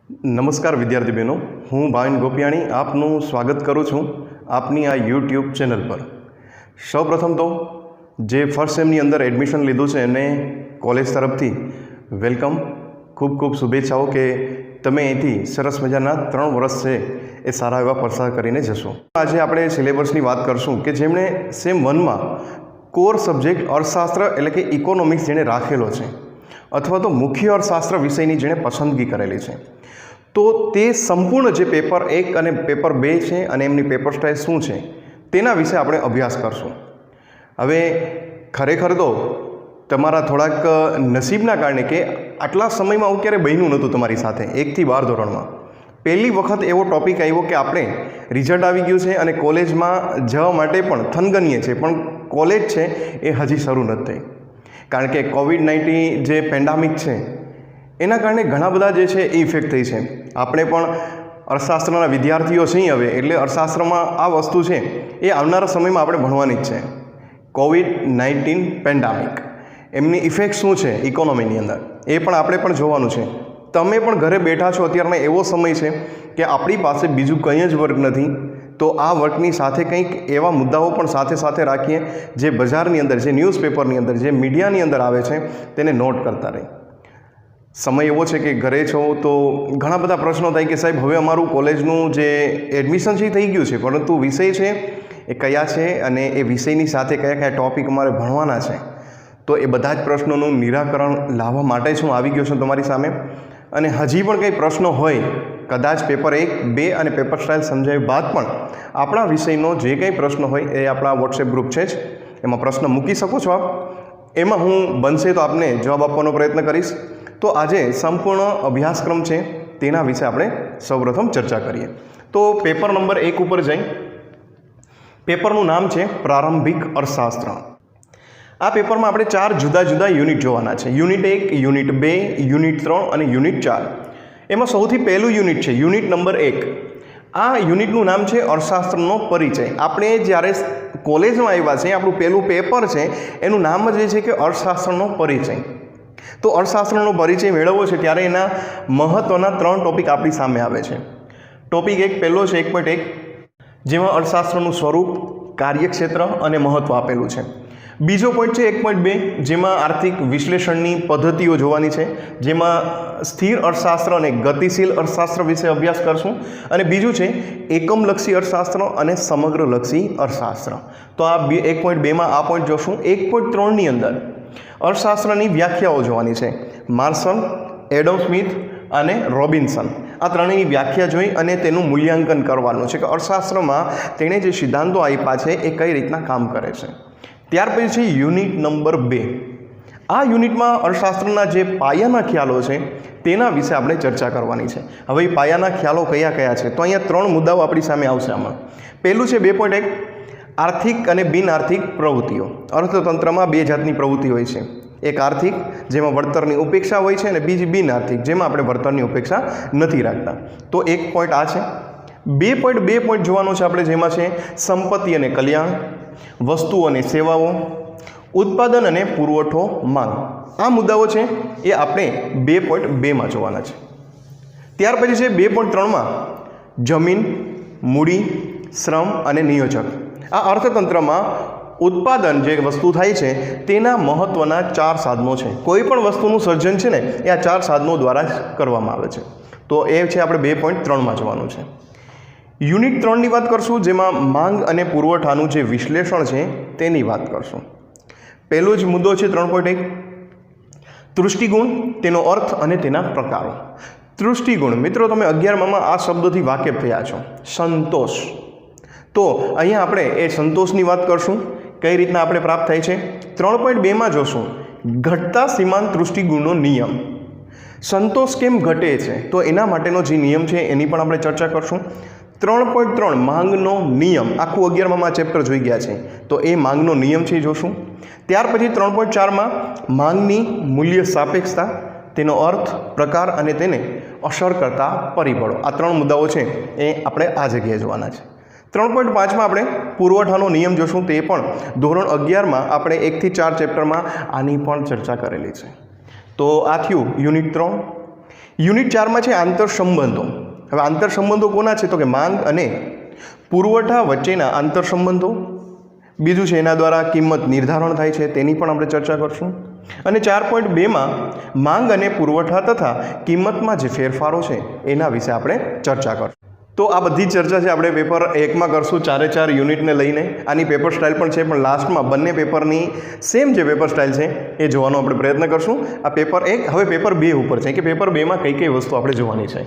નમસ્કાર વિદ્યાર્થી બહેનો, હું ભાવિન ગોપિયાણી આપનું સ્વાગત કરું છું આપની આ યુટ્યુબ ચેનલ પર। સૌપ્રથમ તો જે ફર્સ્ટ સેમની અંદર એડમિશન લીધું છે એને કોલેજ તરફથી વેલકમ, ખૂબ ખૂબ શુભેચ્છાઓ કે તમે અહીંથી સરસ મજાના 3 વર્ષ છે એ સારા એવા પસાર કરીને જશો। આજે આપણે સિલેબસની વાત કરશું કે જેમણે સેમ 1માં કોર સબ્જેક્ટ અર્થશાસ્ત્ર એટલે કે ઇકોનોમિક્સ જેણે રાખેલો છે અથવા તો મુખ્ય અર્થશાસ્ત્ર વિષયની જેણે પસંદગી કરેલી છે, તો તે સંપૂર્ણ જે પેપર 1 અને પેપર 2 છે અને એમની પેપર સ્ટાઇલ શું છે તેના વિશે આપણે અભ્યાસ કરશું। હવે ખરેખર તો તમારા થોડાક નસીબના કારણે કે આટલા સમયમાં આવું ક્યારે બન્યું નહોતું તમારી સાથે 1 થી 12 ધોરણમાં પહેલી વખત એવો ટૉપિક આવ્યો કે આપણે રિઝલ્ટ આવી ગયું છે અને કોલેજમાં જવા માટે પણ થનગનીએ છે, પણ કોલેજ છે એ હજી શરૂ નથી થઈ, કારણ કે કોવિડ-19 જે પેન્ડામિક છે એના કારણે ઘણા બધા જે છે એ ઇફેક્ટ થઈ છે। આપણે પણ અર્થશાસ્ત્રના વિદ્યાર્થીઓ છીએ હવે, એટલે અર્થશાસ્ત્રમાં આ વસ્તુ છે એ આવનારા સમયમાં આપણે ભણવાની જ છે। કોવિડ-19 પેન્ડામિક એમની ઇફેક્ટ શું છે ઇકોનોમીની અંદર એ પણ આપણે પણ જોવાનું છે। તમે પણ ઘરે બેઠા છો, અત્યારનો એવો સમય છે કે આપણી પાસે બીજું કંઈ જ વર્ક નથી, તો આ વર્કની સાથે કંઈક એવા મુદ્દાઓ પણ સાથે સાથે રાખીએ જે બજારની અંદર, જે ન્યૂઝપેપરની અંદર, જે મીડિયાની અંદર આવે છે તેને નોટ કરતા રહીએ। સમય એવો છે કે ઘરે છો તો ઘણા બધા પ્રશ્નો થાય કે સાહેબ હવે અમારું કોલેજનું જે એડમિશન છે એ થઈ ગયું છે, પરંતુ વિષય છે એ કયા છે અને એ વિષયની સાથે કયા કયા ટૉપિક અમારે ભણવાના છે, તો એ બધા જ પ્રશ્નોનું નિરાકરણ લાવવા માટે જ હું આવી ગયો છું તમારી સામે। અને હજી પણ કંઈ પ્રશ્નો હોય, કદાચ પેપર 1, 2 અને પેપર સ્ટાઇલ સમજાવ્યા બાદ પણ આપણા વિષયનો જે કંઈ પ્રશ્ન હોય એ આપણા વોટ્સએપ ગ્રુપ છે જ, એમાં પ્રશ્ન મૂકી શકો છો આપ, એમાં હું બનશે તો આપને જવાબ આપવાનો પ્રયત્ન કરીશ। તો આજે સંપૂર્ણ અભ્યાસક્રમ છે તેના વિશે આપણે સૌપ્રથમ ચર્ચા કરીએ। તો પેપર નંબર 1 ઉપર જઈ, પેપરનું નામ છે પ્રારંભિક અર્થશાસ્ત્ર। આ પેપરમાં આપણે 4 જુદા જુદા યુનિટ જોવાના છે, યુનિટ 1, યુનિટ 2, યુનિટ 3 અને યુનિટ 4। એમાં સૌથી પહેલું યુનિટ છે યુનિટ નંબર 1। આ યુનિટનું નામ છે અર્થશાસ્ત્રનો પરિચય। આપણે જ્યારે કોલેજમાં આવ્યા છે, આપણું પહેલું પેપર છે એનું નામ જ એ છે કે અર્થશાસ્ત્રનો પરિચય। તો અર્થશાસ્ત્રનો પરિચય મેળવવો છે ત્યારે એના મહત્ત્વના 3 ટૉપિક આપણી સામે આવે છે। ટૉપિક 1 પહેલો છે 1.1, જેમાં અર્થશાસ્ત્રનું સ્વરૂપ, કાર્યક્ષેત્ર અને મહત્ત્વ આપેલું છે। બીજો પોઈન્ટ છે 1.2, જેમાં આર્થિક વિશ્લેષણની પદ્ધતિઓ જોવાની છે, જેમાં સ્થિર અર્થશાસ્ત્ર અને ગતિશીલ અર્થશાસ્ત્ર વિશે અભ્યાસ કરશું। અને બીજું છે એકમલક્ષી અર્થશાસ્ત્ર અને સમગ્રલક્ષી અર્થશાસ્ત્ર। તો આ 1.2માં આ પોઈન્ટ જોશું। 1.3ની અંદર અર્થશાસ્ત્રની વ્યાખ્યાઓ જોવાની છે, માર્શલ, એડમ સ્મિથ અને રોબિન્સન આ ત્રણેયની વ્યાખ્યા જોઈ અને તેનું મૂલ્યાંકન કરવાનું છે કે અર્થશાસ્ત્રમાં તેણે જે સિદ્ધાંતો આપ્યા છે એ કઈ રીતના કામ કરે છે। ત્યાર પછી છે યુનિટ નંબર 2। આ યુનિટમાં અર્થશાસ્ત્રના જે પાયાના ખ્યાલો છે તેના વિશે આપણે ચર્ચા કરવાની છે। હવે એ પાયાના ખ્યાલો કયા કયા છે, તો અહીંયા 3 મુદ્દાઓ આપણી સામે આવશે આમાં। પહેલું છે 2.1, આર્થિક અને બિન આર્થિક પ્રવૃત્તિઓ। અર્થતંત્રમાં 2 જાતની પ્રવૃત્તિ હોય છે, એક આર્થિક જેમાં વળતરની ઉપેક્ષા હોય છે અને બીજી બિન આર્થિક જેમાં આપણે વળતરની ઉપેક્ષા નથી રાખતા। તો 1 પોઈન્ટ આ છે। 2.2 પોઈન્ટ જોવાનો છે આપણે, જેમાં છે સંપત્તિ અને કલ્યાણ, વસ્તુઓ અને સેવાઓ, ઉત્પાદન અને પુરવઠો માંગ। આ મુદ્દાઓ છે એ આપણે 2.2માં જોવાના છે। ત્યાર પછી છે 2.3માં જમીન, મૂડી, શ્રમ અને નિયોજક। આ અર્થતંત્રમાં ઉત્પાદન જે વસ્તુ થાય છે તેના મહત્ત્વના 4 સાધનો છે। કોઈ પણ વસ્તુનું સર્જન છે ને એ આ 4 સાધનો દ્વારા જ કરવામાં આવે છે, તો એ છે આપણે 2.3માં જોવાનું છે। યુનિટ 3ની વાત કરશું, જેમાં માંગ અને પુરવઠાનું જે વિશ્લેષણ છે તેની વાત કરશું। પહેલો જ મુદ્દો છે 3.1, તૃષ્ટિગુણ, તેનો અર્થ અને તેના પ્રકારો। તૃષ્ટિગુણ મિત્રો, તમે 11માં આ શબ્દથી વાકેફ થયા છો, સંતોષ। તો અહીંયા આપણે એ સંતોષની વાત કરશું, કઈ રીતના આપણે પ્રાપ્ત થાય છે। 3.2માં જોશું ઘટતા સીમાંત તૃષ્ટિગુણનો નિયમ, સંતોષ કેમ ઘટે છે તો એના માટેનો જે નિયમ છે એની પણ આપણે ચર્ચા કરશું। 3.3 માંગનો નિયમ, આખું 11માં ચેપ્ટર જોઈ ગયા છે, તો એ માંગનો નિયમ છે જોશું। ત્યાર પછી 3.4માં માંગની મૂલ્ય સાપેક્ષતા, તેનો અર્થ, પ્રકાર અને તેને અસર કરતા પરિબળો। આ 3 મુદ્દાઓ છે એ આપણે આ જગ્યાએ જોવાના છે। 3.5માં આપણે પુરવઠાનો નિયમ જોશું, તે પણ ધોરણ 11માં આપણે 1 થી 4 ચેપ્ટરમાં આની પણ ચર્ચા કરેલી છે। તો આ થયું યુનિટ 3। યુનિટ 4માં છે આંતરસંબંધો. હવે આંતરસંબંધો કોના છે? તો કે માંગ અને પુરવઠા વચ્ચેના આંતરસંબંધો. બીજું છે એના દ્વારા કિંમત નિર્ધારણ થાય છે, તેની પણ આપણે ચર્ચા કરશું. અને 4.2માં માંગ અને પુરવઠા તથા કિંમતમાં જે ફેરફારો છે એના વિશે આપણે ચર્ચા કરશું. તો આ બધી ચર્ચા છે આપણે પેપર 1માં કરશું, 4 યુનિટને લઈને. આની પેપર સ્ટાઇલ પણ છે, પણ લાસ્ટમાં બંને પેપરની સેમ જે પેપર સ્ટાઇલ છે એ જોવાનો આપણે પ્રયત્ન કરશું. આ પેપર 1 હવે પેપર 2 ઉપર છે કે પેપર 2માં કઈ કઈ વસ્તુ આપણે જોવાની છે.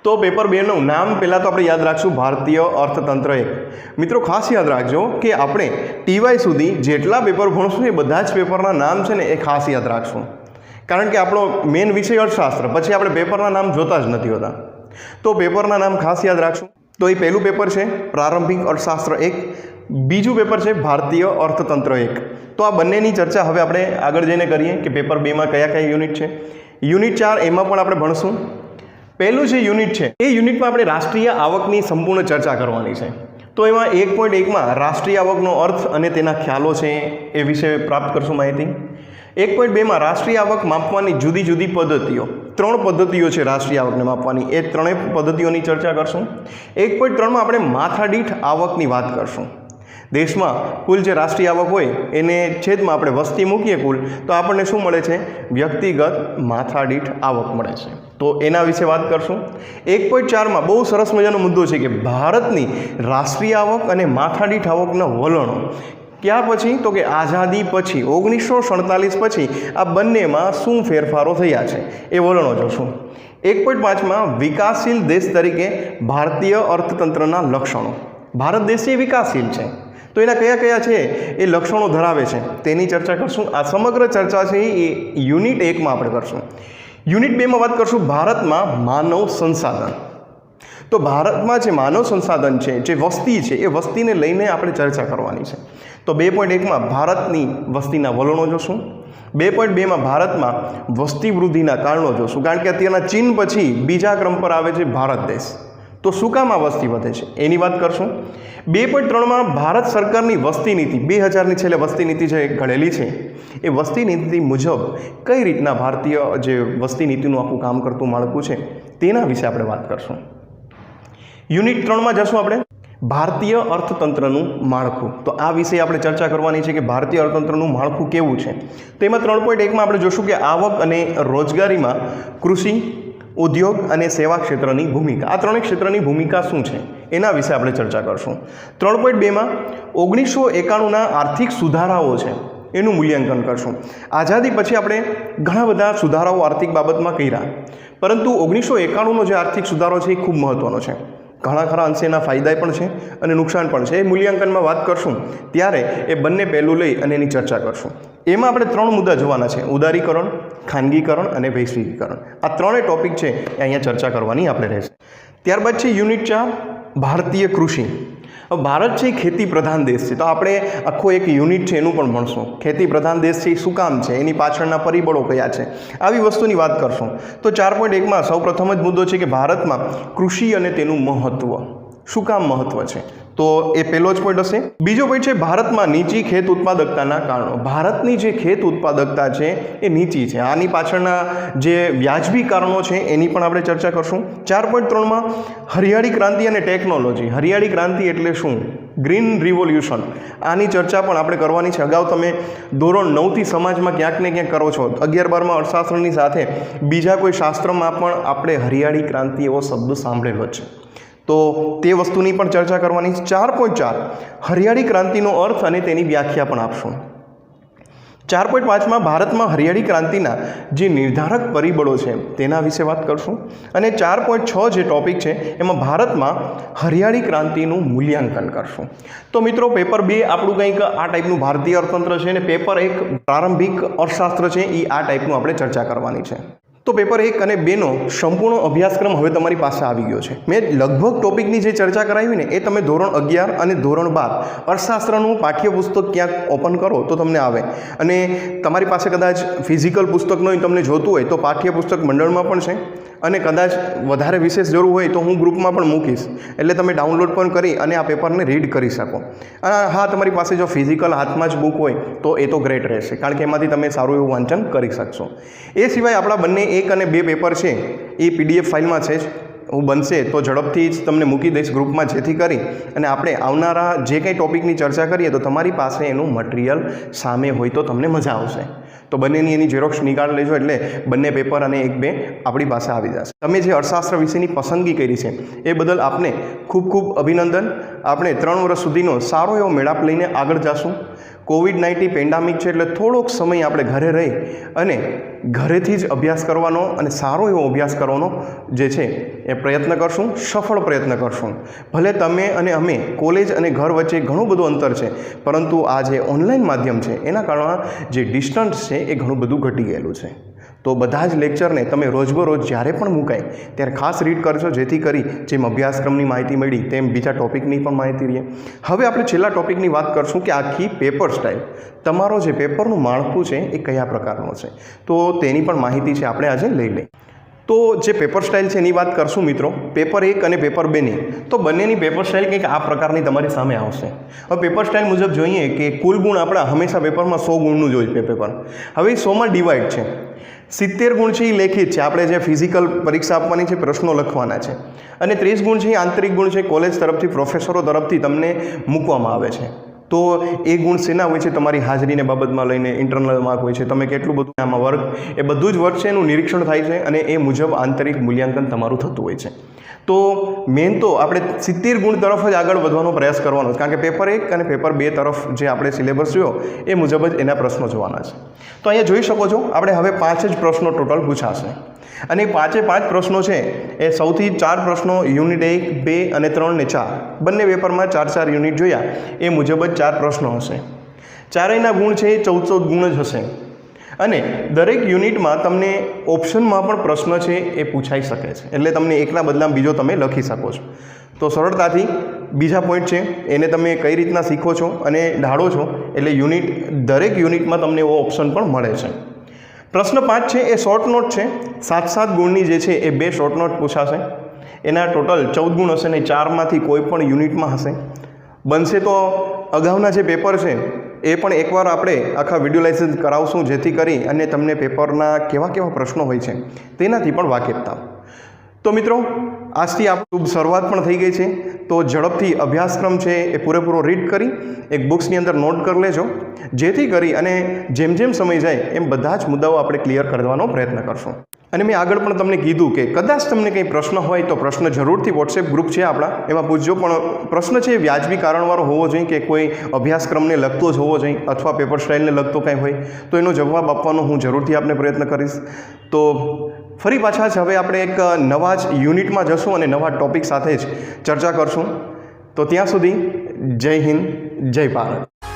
તો પેપર 2નું નામ પહેલાં તો આપણે યાદ રાખશું, ભારતીય અર્થતંત્ર 1. મિત્રો ખાસ યાદ રાખજો કે આપણે TY સુધી જેટલા પેપર ભણશું એ બધા જ પેપરના નામ છે ને એ ખાસ યાદ રાખશું, કારણ કે આપણો મેઇન વિષય અર્થશાસ્ત્ર, પછી આપણે પેપરના નામ જોતા જ નથી હોતા. તો પેપરના નામ ખાસ યાદ રાખશું. તો એ પહેલું પેપર છે પ્રારંભિક અર્થશાસ્ત્ર 1, બીજું પેપર છે ભારતીય અર્થતંત્ર 1. તો આ બંનેની ચર્ચા હવે આપણે આગળ જઈને કરીએ કે પેપર 2માં કયા કયા યુનિટ છે. યુનિટ 4 એમાં પણ આપણે ભણશું. પહેલું જે યુનિટ છે એ યુનિટમાં આપણે રાષ્ટ્રીય આવકની સંપૂર્ણ ચર્ચા કરવાની છે. તો એમાં 1.1માં રાષ્ટ્રીય આવકનો અર્થ અને તેના ખ્યાલો છે એ વિશે પ્રાપ્ત કરશું માહિતી. 1.2માં રાષ્ટ્રીય આવક માપવાની જુદી જુદી પદ્ધતિઓ, 3 પદ્ધતિઓ છે રાષ્ટ્રીય આવકને માપવાની, એ ત્રણેય પદ્ધતિઓની ચર્ચા કરશું. 1.3માં આપણે માથાદીઠ આવકની વાત કરશું. દેશમાં કુલ જે રાષ્ટ્રીય આવક હોય એને છેદમાં આપણે વસ્તી મૂકીએ કુલ, તો આપણને શું મળે છે? વ્યક્તિગત માથાદીઠ આવક મળે છે. તો એના વિશે વાત કરશું. 1.4માં બહુ સરસ મજાનો મુદ્દો છે કે ભારતની રાષ્ટ્રીય આવક અને માથાદીઠ આવકના વલણો. ક્યાં પછી? તો કે આઝાદી પછી 1947 પછી આ બંનેમાં શું ફેરફારો થયા છે એ વલણો જોશું. 1.5માં વિકાસશીલ દેશ તરીકે ભારતીય અર્થતંત્રના લક્ષણો. ભારત દેશ એ વિકાસશીલ છે, તો એના કયા કયા છે એ લક્ષણો ધરાવે છે તેની ચર્ચા કરશું. આ સમગ્ર ચર્ચા છે એ યુનિટ 1માં આપણે કરશું. યુનિટ 2માં વાત કરશું ભારતમાં માનવ સંસાધન. તો ભારતમાં જે માનવ સંસાધન છે, જે વસ્તી છે, એ વસ્તીને લઈને આપણે ચર્ચા કરવાની છે. તો 2.1માં ભારતની વસ્તીના વલણો જોશું. 2.2માં ભારતમાં વસ્તી વૃદ્ધિના કારણો જોશું, કારણ કે અત્યારના ચીન પછી બીજા ક્રમ પર આવે છે ભારત દેશ. તો શું કામ આ વસ્તી વધે છે એની વાત કરશું. 2.3માં ભારત સરકારની વસ્તી નીતિ, 2000ની છેલ્લે વસ્તી નીતિ જે ઘડેલી છે એ વસ્તી નીતિ મુજબ કઈ રીતના ભારતીય જે વસ્તી નીતિનું આખું કામ કરતું માળખું છે તેના વિશે આપણે વાત કરશું. યુનિટ 3માં જશું આપણે ભારતીય અર્થતંત્રનું માળખું. તો આ વિશે આપણે ચર્ચા કરવાની છે કે ભારતીય અર્થતંત્રનું માળખું કેવું છે. તો એમાં 3.1માં આપણે જોશું કે આવક અને રોજગારીમાં કૃષિ, ઉદ્યોગ અને સેવા ક્ષેત્રની ભૂમિકા. આ ત્રણેય ક્ષેત્રની ભૂમિકા શું છે એના વિશે આપણે ચર્ચા કરશું. 3.2માં 1991ના આર્થિક સુધારાઓ છે એનું મૂલ્યાંકન કરશું. આઝાદી પછી આપણે ઘણા બધા સુધારાઓ આર્થિક બાબતમાં કર્યા, પરંતુ 1991નો જે આર્થિક સુધારો છે એ ખૂબ મહત્ત્વનો છે. ઘણા ખરા અંશે એના ફાયદા પણ છે અને નુકસાન પણ છે. એ મૂલ્યાંકનમાં વાત કરશું ત્યારે એ બંને પહેલું લઈ અને એની ચર્ચા કરશું. એમાં આપણે 3 મુદ્દા જોવાના છે: ઉદારીકરણ, ખાનગીકરણ અને વૈશ્વિકીકરણ. આ ત્રણેય ટોપિક છે એ અહીંયા ચર્ચા કરવાની આપણે રહેશે. ત્યારબાદ છે યુનિટ 4 ભારતીય કૃષિ. ભારત છે એ ખેતી પ્રધાન દેશ છે, તો આપણે આખો એક યુનિટ છે એનું પણ ભણશું. ખેતી પ્રધાન દેશ છે એ શું કામ છે, એની પાછળના પરિબળો કયા છે, આવી વસ્તુની વાત કરશું. તો 4.1માં સૌ પ્રથમ જ મુદ્દો છે કે ભારતમાં કૃષિ અને તેનું મહત્ત્વ. શું કામ મહત્ત્વ છે, તો એ પહેલો જ પોઈન્ટ હશે. બીજો પોઈન્ટ છે ભારતમાં નીચી ખેત ઉત્પાદકતાના કારણો. ભારતની જે ખેત ઉત્પાદકતા છે એ નીચી છે, આની પાછળના જે વ્યાજબી કારણો છે એની પણ આપણે ચર્ચા કરશું. 4.3માં હરિયાળી ક્રાંતિ અને ટેકનોલોજી. હરિયાળી ક્રાંતિ એટલે શું? Green revolution. આની ચર્ચા પણ આપણે કરવાની છે. અગાઉ તમે ધોરણ 9થી સમાજમાં ક્યાંક ને ક્યાંક કરો છો. 11-12માં અર્થશાસ્ત્રની સાથે બીજા કોઈ શાસ્ત્રમાં પણ આપણે હરિયાળી ક્રાંતિ એવો શબ્દ સાંભળેલો છે, તો તે વસ્તુની પણ ચર્ચા કરવાની છે. 4.4 હરિયાળી ક્રાંતિનો અર્થ અને તેની વ્યાખ્યા પણ આપશું. 4.5માં ભારતમાં હરિયાળી ક્રાંતિના જે નિર્ધારક પરિબળો છે તેના વિશે વાત કરશું. અને 4.6 જે ટોપિક છે એમાં ભારતમાં હરિયાળી ક્રાંતિનું મૂલ્યાંકન કરશું. તો મિત્રો પેપર 2 આપણું કંઈક આ ટાઈપનું ભારતીય અર્થતંત્ર છે, અને પેપર 1 પ્રારંભિક અર્થશાસ્ત્ર છે એ આ ટાઈપનું આપણે ચર્ચા કરવાની છે. તો પેપર 1 અને 2નો સંપૂર્ણ અભ્યાસક્રમ હવે તમારી પાસે આવી ગયો છે. મેં લગભગ ટોપિકની જે ચર્ચા કરાવી ને એ તમે ધોરણ 11 અને ધોરણ 12 અર્થશાસ્ત્રનું પાઠ્યપુસ્તક ક્યાંક ઓપન કરો તો તમને આવે. અને તમારી પાસે કદાચ ફિઝિકલ પુસ્તક ન તમને જોતું હોય તો પાઠ્યપુસ્તક મંડળમાં પણ છે, અને કદાચ વધારે વિશેષ જરૂર હોય તો હું ગ્રુપમાં પણ મૂકીશ, એટલે તમે ડાઉનલોડ પણ કરી અને આ પેપરને રીડ કરી શકો. અને હા, તમારી પાસે જો ફિઝિકલ હાથમાં જ બુક હોય તો એ તો ગ્રેટ રહેશે, કારણ કે એમાંથી તમે સારું એવું વાંચન કરી શકશો. એ સિવાય આપણા બંને 1 અને 2 પેપર છે એ PDF ફાઇલમાં છે જ, હું બનશે તો ઝડપથી જ તમને મૂકી દઈશ ગ્રુપમાં, જેથી કરી અને આપણે આવનારા જે કંઈ ટૉપિકની ચર્ચા કરીએ તો તમારી પાસે એનું મટીરિયલ સામે હોય તો તમને મજા આવશે. તો બંનેની એની ઝેરોક્ષ નિકાળી લેજો, એટલે બંને પેપર અને 1-2 આપણી પાસે આવી જશે. તમે જે અર્થશાસ્ત્ર વિષયની પસંદગી કરી છે એ બદલ આપને ખૂબ ખૂબ અભિનંદન. આપણે 3 વર્ષ સુધીનો સારો એવો મેળાપ લઈને આગળ જશું. COVID-19 પેન્ડામિક છે એટલે થોડોક સમય આપણે ઘરે રહી અને ઘરેથી જ અભ્યાસ કરવાનો અને સારો એવો અભ્યાસ કરવાનો જે છે એ પ્રયત્ન કરશું, સફળ પ્રયત્ન કરશું. ભલે તમે અને અમે કોલેજ અને ઘર વચ્ચે ઘણું બધું અંતર છે, પરંતુ આ જે ઓનલાઈન માધ્યમ છે એના કારણે જે ડિસ્ટન્સ છે એ ઘણું બધું ઘટી ગયેલું છે. તો બધા જ લેક્ચરને તમે રોજબરોજ જ્યારે પણ મુકાય ત્યારે ખાસ રીડ કરજો, જેથી કરી જેમ અભ્યાસક્રમની માહિતી મળી તેમ બીજા ટૉપિકની પણ માહિતી રહે. હવે આપણે છેલ્લા ટૉપિકની વાત કરશું કે આખી પેપર સ્ટાઇલ, તમારો જે પેપરનું માળખું છે એ કયા પ્રકારનું છે, તો તેની પણ માહિતી છે આપણે આજે લઈ લઈએ. તો જે પેપર સ્ટાઇલ છે એની વાત કરશું મિત્રો, પેપર 1 અને પેપર 2ની. તો બંનેની પેપર સ્ટાઇલ કંઈક આ પ્રકારની તમારી સામે આવશે. હવે પેપર સ્ટાઇલ મુજબ જોઈએ કે કુલ ગુણ આપણા હંમેશા પેપરમાં 100 ગુણનું જ હોય પેપર. હવે 100માં ડિવાઈડ છે. 70 ગુણ છે એ લેખિત છે, આપણે જે ફિઝિકલ પરીક્ષા આપવાની છે, પ્રશ્નો લખવાના છે, અને 30 ગુણ છે એ આંતરિક ગુણ છે, કોલેજ તરફથી પ્રોફેસરો તરફથી તમને મૂકવામાં આવે છે. તો એ ગુણ શેના હોય છે? તમારી હાજરીને બાબતમાં લઈને ઇન્ટરનલ માર્ક હોય છે, તમે કેટલું બધું આમાં વર્ક, એ બધું જ વર્ક છે એનું નિરીક્ષણ થાય છે અને એ મુજબ આંતરિક મૂલ્યાંકન તમારું થતું હોય છે. તો મેન તો આપણે 70 ગુણ તરફ જ આગળ વધવાનો પ્રયાસ કરવાનો છે, કારણ કે પેપર 1 અને પેપર 2 તરફ જે આપણે સિલેબસ જોયો એ મુજબ જ એના પ્રશ્નો જોવાના છે. તો અહીંયા જોઈ શકો છો આપણે હવે 5 જ પ્રશ્નો ટોટલ પૂછાશે, અને 5 પ્રશ્નો છે એ સૌથી 4 પ્રશ્નો યુનિટ 1, 2 અને 3 ને 4 બંને પેપરમાં 4 યુનિટ જોયા એ મુજબ જ 4 પ્રશ્નો હશે. ચારેયના ગુણ છે એ 14 ગુણ જ હશે, અને દરેક યુનિટમાં તમને ઓપ્શનમાં પણ પ્રશ્ન છે એ પૂછાઈ શકે છે, એટલે તમને એકના બદલામાં બીજો તમે લખી શકો છો. તો સરળતાથી બીજા પોઈન્ટ છે એને તમે કઈ રીતના શીખો છો અને ઢાળો છો, એટલે દરેક યુનિટમાં તમને એવો ઓપ્શન પણ મળે છે. પ્રશ્ન 5 છે એ શોર્ટ નોટ છે, 7 ગુણની જે છે એ 2 શોર્ટ નોટ પૂછાશે. એના ટોટલ 14 ગુણ હશે ને 4માંથી કોઈ પણ યુનિટમાં હશે. બનશે તો અગાઉના જે પેપર છે એ પણ એકવાર આપણે આખા વિડિયોલાઇઝ કરાવશું, જેથી કરી અને તમને પેપરના કેવા પ્રશ્નો હોય છે તેનાથી પણ વાકેફ થાવ. તો મિત્રો, આજથી આપણું શરૂઆત પણ થઈ ગઈ છે. તો ઝડપથી અભ્યાસક્રમ છે એ પૂરેપૂરો રીડ કરી એક બુક્સની અંદર નોટ કરી લેજો, જેથી કરી અને જેમ જેમ સમય જાય એમ બધા જ મુદ્દાઓ આપણે ક્લિયર કરવાનો પ્રયત્ન કરશું. અને મેં આગળ પણ તમને કીધું કે કદાચ તમને કંઈ પ્રશ્ન હોય તો પ્રશ્ન જરૂરથી વોટ્સએપ ગ્રુપ છે આપણા, એમાં પૂછજો. પણ પ્રશ્ન છે એ વ્યાજબી કારણવાળો હોવો જોઈએ, કે કોઈ અભ્યાસક્રમને લગતો જ હોવો જોઈએ અથવા પેપર સ્ટાઇલને લગતો કંઈ હોય તો એનો જવાબ આપવાનો હું જરૂરથી આપને પ્રયત્ન કરીશ. તો ફરી પાછા જ હવે આપણે એક નવા જ યુનિટમાં જશું અને નવા ટૉપિક સાથે જ ચર્ચા કરશું. તો ત્યાં સુધી જય હિન્દ, જય ભારત.